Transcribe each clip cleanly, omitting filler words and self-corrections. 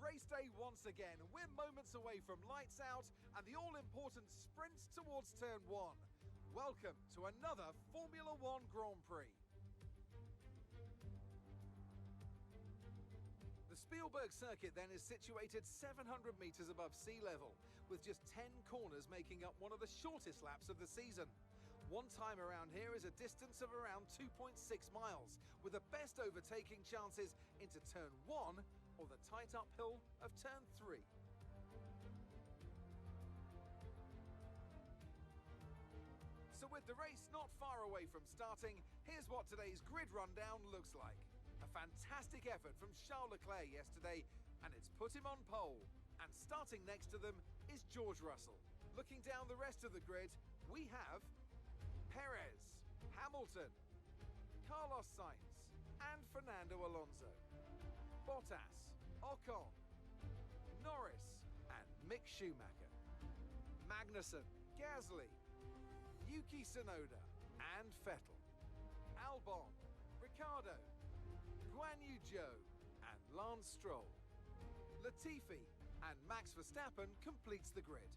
race day once again. We're moments away from lights out and the all-important sprints towards turn 1. Welcome to another Formula One Grand Prix. The Spielberg circuit then is situated 700 metres above sea level, with just 10 corners making up one of the shortest laps of the season. One time around here is a distance of around 2.6 miles, with the best overtaking chances into turn 1 or the tight uphill of turn 3. So with the race not far away from starting, here's what today's grid rundown looks like. A fantastic effort from Charles Leclerc yesterday, and it's put him on pole. And starting next to them is George Russell. Looking down the rest of the grid, we have Perez, Hamilton, Carlos Sainz, and Fernando Alonso. Bottas, Ocon, Norris, and Mick Schumacher. Magnussen, Gasly, Yuki Tsunoda, and Vettel. Albon, Ricciardo, Guan Yu Zhou, and Lance Stroll. Latifi and Max Verstappen completes the grid.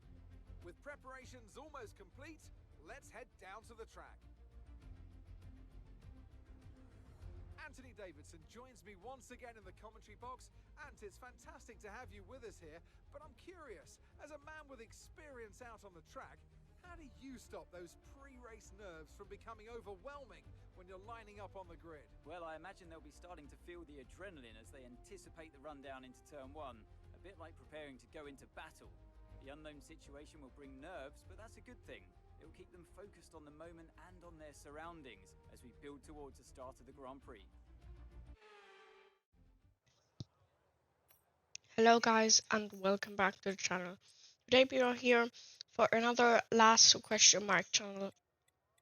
With preparations almost complete, let's head down to the track. Anthony Davidson joins me once again in the commentary box. Ant, it's fantastic to have you with us here, but I'm curious, as a man with experience out on the track, how do you stop those pre-race nerves from becoming overwhelming when you're lining up on the grid? Well, I imagine they'll be starting to feel the adrenaline as they anticipate the rundown into turn 1, a bit like preparing to go into battle. The unknown situation will bring nerves, but that's a good thing. It will keep them focused on the moment and on their surroundings as we build towards the start of the Grand Prix. Hello guys and welcome back to the channel. Today we are here for another last question mark channel.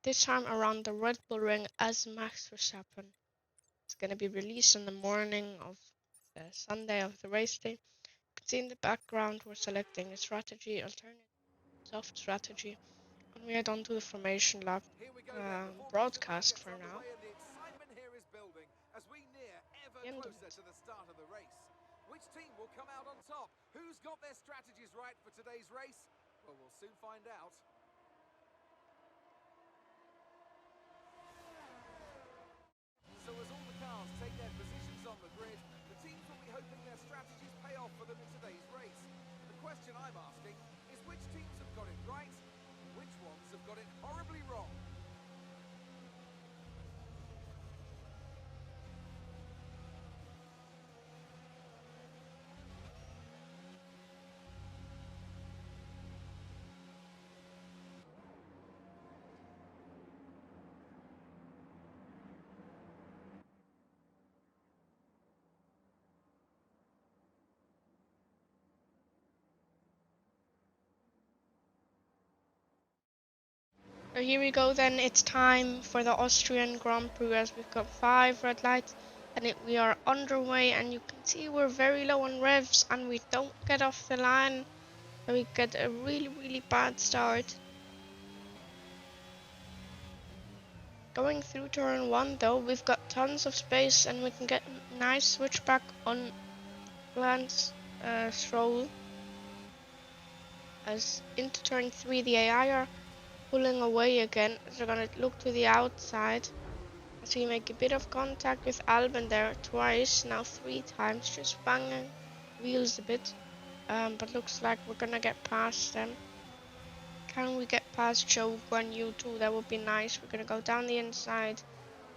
This time around the Red Bull Ring as Max Verstappen. It's gonna be released on the morning of the Sunday of the race day. You can see in the background we're selecting a strategy, alternative, soft strategy, and we head on to the formation lap broadcast for now. The excitement here is building as we near ever closer to the start of the race. Which team will come out on top? Who's got their strategies right for today's race? Well, we'll soon find out. So as all the cars take their positions on the grid, the teams will be hoping their strategies pay off for them in today's race. The question I'm asking is which teams have got it right, and which ones have got it horribly wrong? So here we go then, it's time for the Austrian Grand Prix as we've got 5 red lights and we are underway, and you can see we're very low on revs and we don't get off the line. So we get a really bad start. Going through turn 1 though, we've got tons of space and we can get a nice switchback on Lance Stroll. As into turn 3 the AI are pulling away again, so we're gonna look to the outside as we make a bit of contact with Albon there twice, now 3 times, just banging wheels a bit, but looks like we're gonna get past them. Can we get past Zhou, Guan Yu too? That would be nice. We're gonna go down the inside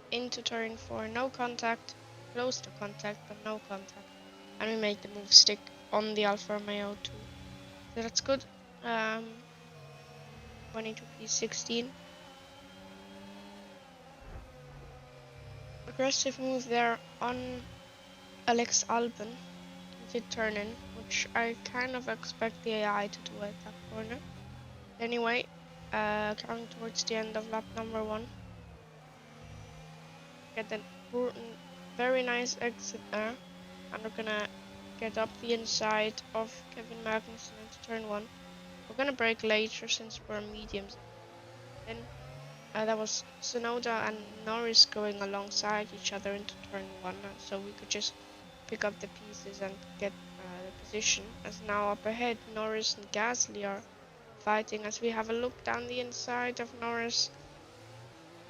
into turn 4, no contact, close to contact but no contact, and we make the move stick on the Alfa Romeo too, so that's good. 22 P16. Aggressive move there on Alex Albon. He did turn in, which I kind of expect the AI to do at that corner. Anyway, coming towards the end of lap number 1. Get an very nice exit there, and we're gonna get up the inside of Kevin Magnussen into turn 1. We're gonna brake later since we're mediums. Then that was Tsunoda and Norris going alongside each other into turn 1, so we could just pick up the pieces and get the position, as now up ahead Norris and Gasly are fighting. As we have a look down the inside of Norris,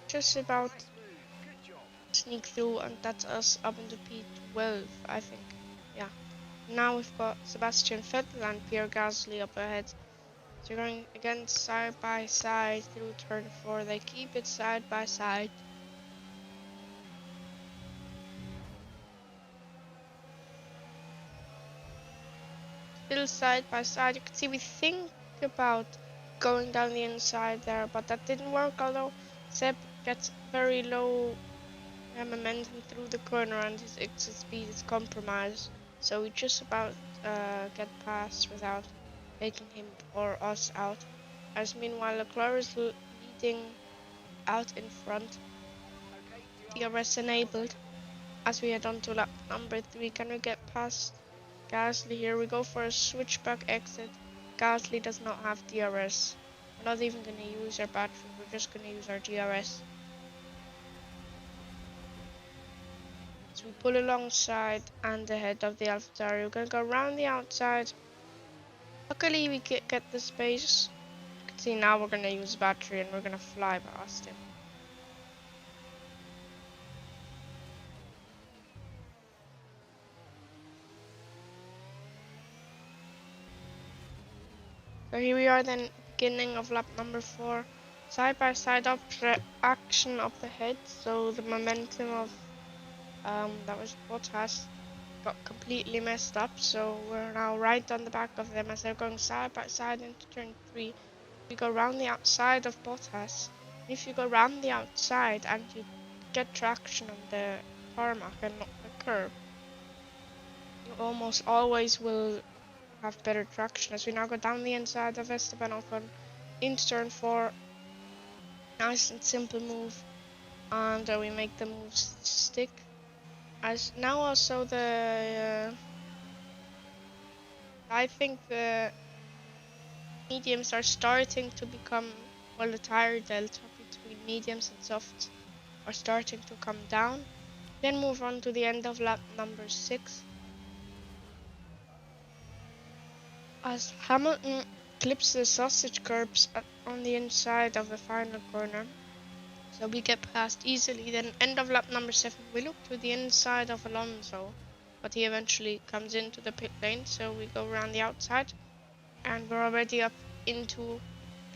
just about sneak through, and that's us up into P12, I think. Yeah. Now we've got Sebastian Vettel and Pierre Gasly up ahead. So you're going again side by side through turn 4. They keep it side by side. Still side by side. You can see we think about going down the inside there, but that didn't work, although Seb gets very low momentum through the corner and his exit speed is compromised. So we just about get past without taking him or us out. As meanwhile Leclerc is leading out in front. DRS enabled. As we head on to lap number 3, can we get past Gasly here? We go for a switchback exit. Gasly does not have DRS. We're not even going to use our battery, we're just going to use our DRS. So we pull alongside and ahead of the AlphaTauri. We're going to go around the outside. Luckily we get the space. You can see now we're going to use battery and we're going to fly past him. So here we are then, beginning of lap number 4. Side by side action up ahead. So the momentum of that was Bottas got completely messed up. So we're now right on the back of them as they're going side by side into turn 3. We go around the outside of Bottas. If you go around the outside and you get traction on the tarmac and not the curb, you almost always will have better traction. As we now go down the inside of Verstappen Ocon into turn 4. Nice and simple move, and we make the moves stick. As now also I think the mediums are starting to become, well, the tire delta between mediums and softs are starting to come down. Then move on to the end of lap number 6. As Hamilton clips the sausage curbs on the inside of the final corner, so we get past easily. Then end of lap number 7, we look to the inside of Alonso, but he eventually comes into the pit lane, so we go around the outside and we're already up into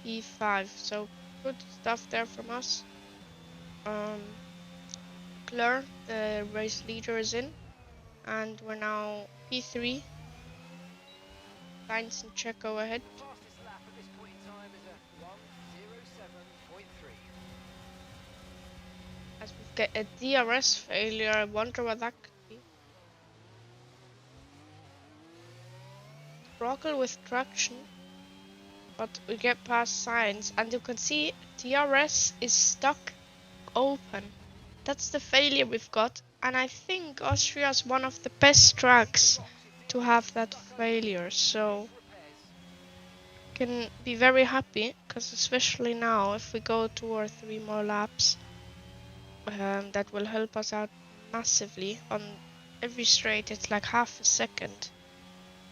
P5. So good stuff there from us. Leclerc, the race leader, is in, and we're now P3. Sainz and Checo ahead. As we get a DRS failure, I wonder what that could be. Struggle with traction, but we get past Sainz, and you can see DRS is stuck open. That's the failure we've got, and I think Austria is one of the best tracks to have that failure, so can be very happy, because especially now if we go 2 or 3 more laps, that will help us out massively. On every straight it's like half a second,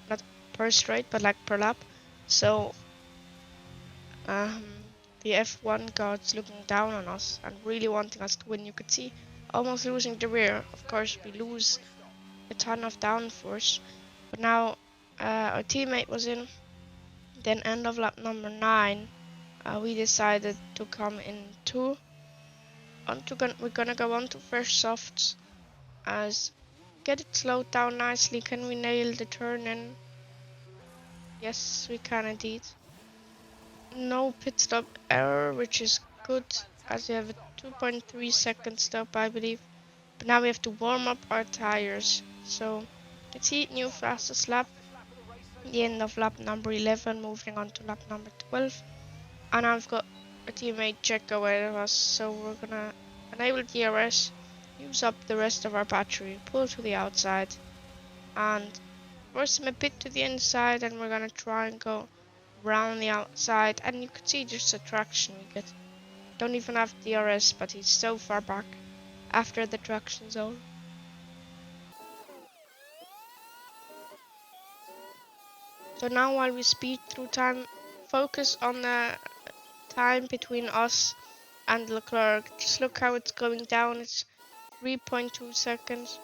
not per straight but like per lap. So the F1 gods looking down on us and really wanting us to win. You could see almost losing the rear. Of course we lose a ton of downforce, but now our teammate was in. Then end of lap number 9, we decided to come in 2. We're gonna go on to fresh softs, as get it slowed down nicely. Can we nail the turn in? Yes, we can indeed. No pit stop error, which is good, as we have a 2.3 second stop, I believe. But now we have to warm up our tires. So let's see, new fastest lap. The end of lap number 11, moving on to lap number 12. And I've got a teammate Checo ahead of us, so we're gonna enable DRS, use up the rest of our battery, pull to the outside, and force him a bit to the inside, and we're gonna try and go around the outside. And you can see just the traction we get. Don't even have DRS, but he's so far back after the traction zone. So now while we speed through time, focus on the time between us and Leclerc. Just look how it's going down. It's 3.2 seconds.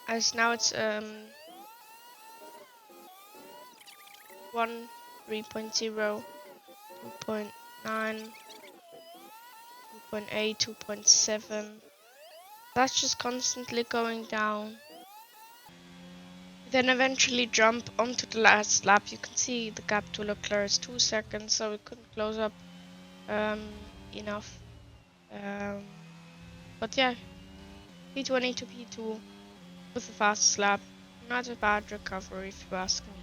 As now it's 1, 3.0, 2.9, 2.8, 2.7. That's just constantly going down. Then eventually jump onto the last lap. You can see the gap to Leclerc is 2 seconds, so we couldn't close up enough. But yeah, P20 to P2 with the fastest lap. Not a bad recovery if you ask me.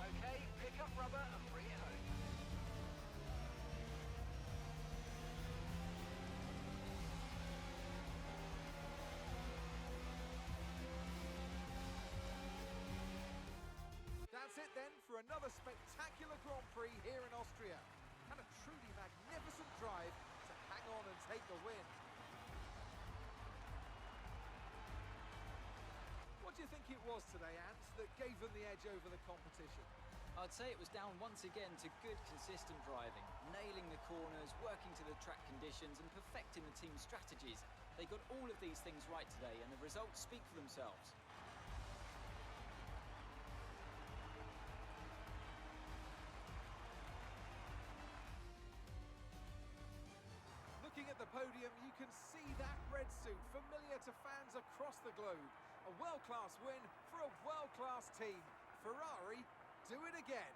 Okay, pick up rubber and bring it home. That's it then for another spectacular Grand Prix here in Austria. And a truly magnificent drive to hang on and take the win. What do you think it was today, Ants, that gave them the edge over the competition? I'd say it was down once again to good, consistent driving, nailing the corners, working to the track conditions and perfecting the team's strategies. They got all of these things right today and the results speak for themselves. Looking at the podium, you can see that red suit familiar to fans across the globe. A world-class win for a world-class team. Ferrari do it again.